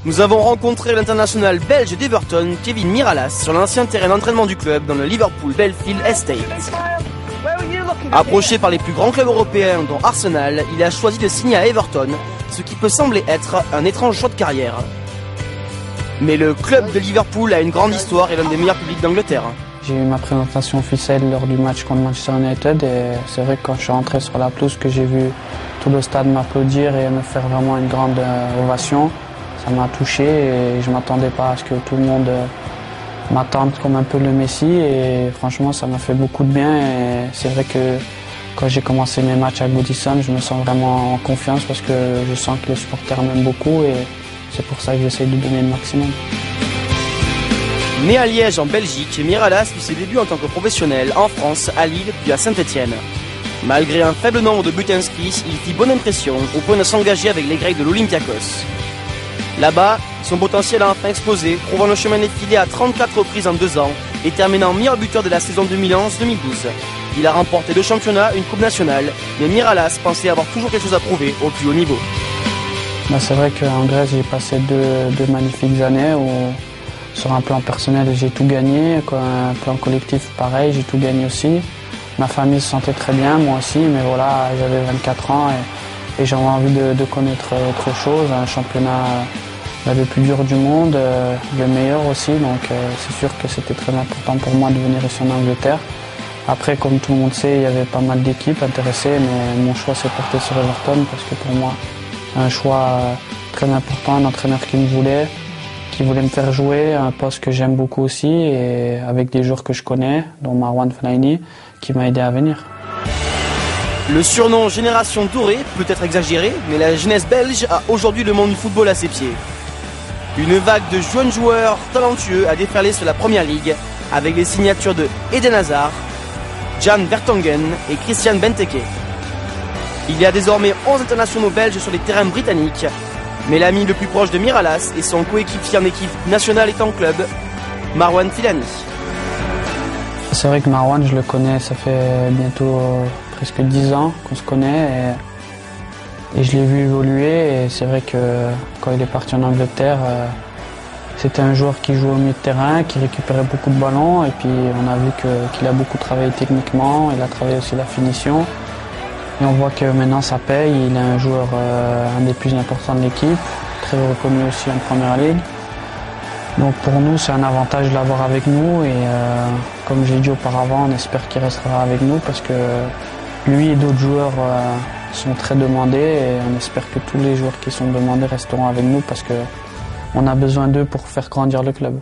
Nous avons rencontré l'international belge d'Everton, Kevin Miralas, sur l'ancien terrain d'entraînement du club dans le Liverpool Belfield Estate. Approché par les plus grands clubs européens dont Arsenal, il a choisi de signer à Everton, ce qui peut sembler être un étrange choix de carrière. Mais le club de Liverpool a une grande histoire et l'un des meilleurs publics d'Angleterre. J'ai eu ma présentation officielle lors du match contre Manchester United et c'est vrai que quand je suis rentré sur la pelouse que j'ai vu tout le stade m'applaudir et me faire vraiment une grande ovation, ça m'a touché et je ne m'attendais pas à ce que tout le monde m'attende comme un peu le Messi et franchement ça m'a fait beaucoup de bien et c'est vrai que quand j'ai commencé mes matchs à Goodison, je me sens vraiment en confiance parce que je sens que les supporters m'aiment beaucoup et c'est pour ça que j'essaie de donner le maximum. Né à Liège en Belgique, Miralas fit ses débuts en tant que professionnel en France, à Lille puis à Saint-Étienne. Malgré un faible nombre de buts inscrits, il fit bonne impression au point de s'engager avec les Grecs de l'Olympiakos. Là-bas, son potentiel a enfin explosé, trouvant le chemin défilé à 34 reprises en 2 ans et terminant meilleur buteur de la saison 2011-2012. Il a remporté 2 championnats, une coupe nationale, mais Miralas pensait avoir toujours quelque chose à prouver au plus haut niveau. C'est vrai qu'en Grèce, j'ai passé deux magnifiques années où, sur un plan personnel, j'ai tout gagné. Un plan collectif, pareil, j'ai tout gagné aussi. Ma famille se sentait très bien, moi aussi, mais voilà, j'avais 24 ans et j'avais envie de connaître autre chose, un championnat le plus dur du monde, le meilleur aussi, donc c'est sûr que c'était très important pour moi de venir ici en Angleterre. Après, comme tout le monde sait, il y avait pas mal d'équipes intéressées, mais mon choix s'est porté sur Everton parce que pour moi, un choix très important, un entraîneur qui voulait me faire jouer, un poste que j'aime beaucoup aussi et avec des joueurs que je connais, dont Marouane Fellaini, qui m'a aidé à venir. Le surnom Génération Dorée peut être exagéré, mais la jeunesse belge a aujourd'hui le monde du football à ses pieds. Une vague de jeunes joueurs talentueux a déferlé sur la Première Ligue avec les signatures de Eden Hazard, Jan Vertonghen et Christian Benteke. Il y a désormais 11 internationaux belges sur les terrains britanniques, mais l'ami le plus proche de Miralas et son coéquipier en équipe nationale et en club, Marouane Fellaini. C'est vrai que Marouane, je le connais, ça fait bientôt presque 10 ans qu'on se connaît et je l'ai vu évoluer et c'est vrai que quand il est parti en Angleterre, c'était un joueur qui jouait au milieu de terrain, qui récupérait beaucoup de ballons et puis on a vu qu'il a beaucoup travaillé techniquement, il a travaillé aussi la finition. Et on voit que maintenant ça paye, il est un joueur un des plus importants de l'équipe, très reconnu aussi en Première Ligue. Donc pour nous c'est un avantage de l'avoir avec nous et comme j'ai dit auparavant, on espère qu'il restera avec nous parce que lui et d'autres joueurs sont très demandés et on espère que tous les joueurs qui sont demandés resteront avec nous parce qu'on a besoin d'eux pour faire grandir le club.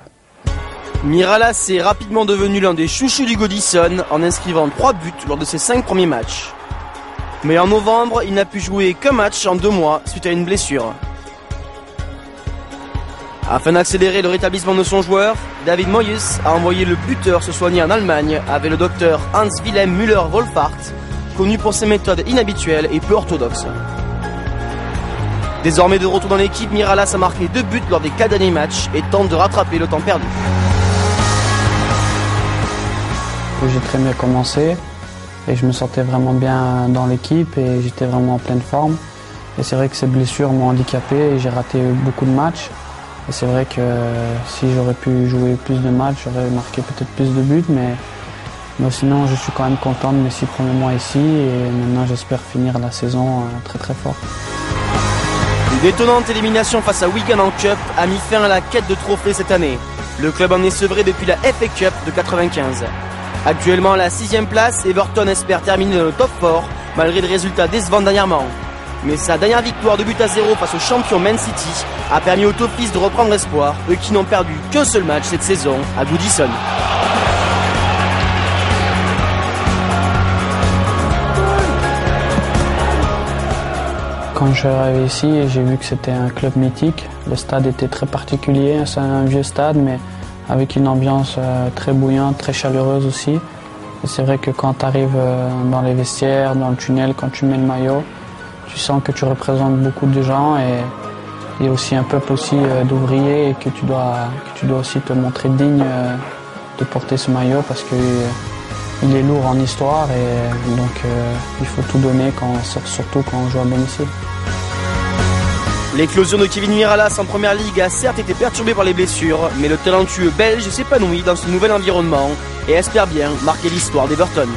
Miralas est rapidement devenu l'un des chouchous du Goodison en inscrivant 3 buts lors de ses 5 premiers matchs. Mais en novembre, il n'a pu jouer qu'un match en 2 mois suite à une blessure. Afin d'accélérer le rétablissement de son joueur, David Moyes a envoyé le buteur se soigner en Allemagne avec le docteur Hans-Wilhelm Müller-Wohlfahrt, connu pour ses méthodes inhabituelles et peu orthodoxes. Désormais de retour dans l'équipe, Miralas a marqué 2 buts lors des 4 derniers matchs et tente de rattraper le temps perdu. J'ai très bien commencé et je me sentais vraiment bien dans l'équipe et j'étais vraiment en pleine forme. Et c'est vrai que ces blessures m'ont handicapé et j'ai raté beaucoup de matchs. Et c'est vrai que si j'aurais pu jouer plus de matchs, j'aurais marqué peut-être plus de buts, mais sinon je suis quand même content de mes 6 premiers mois ici et maintenant j'espère finir la saison très très fort. Une étonnante élimination face à Wigan en Cup a mis fin à la quête de trophées cette année. Le club en est sevré depuis la FA Cup de 95. Actuellement à la 6e place, Everton espère terminer dans le top 4 malgré des résultats décevants dernièrement. Mais sa dernière victoire de but à 0 face au champion Man City a permis aux Toffees de reprendre espoir, eux qui n'ont perdu qu'un seul match cette saison à Goodison. Quand je suis arrivé ici, j'ai vu que c'était un club mythique. Le stade était très particulier, c'est un vieux stade mais avec une ambiance très bouillante, très chaleureuse aussi. Et c'est vrai que quand tu arrives dans les vestiaires, dans le tunnel, quand tu mets le maillot, tu sens que tu représentes beaucoup de gens et il y a aussi un peuple aussi d'ouvriers et que tu dois aussi te montrer digne de porter ce maillot parce qu'il est lourd en histoire et donc il faut tout donner, surtout quand on joue à domicile. L'éclosion de Kevin Miralas en première ligue a certes été perturbée par les blessures, mais le talentueux belge s'épanouit dans ce nouvel environnement et espère bien marquer l'histoire d'Everton.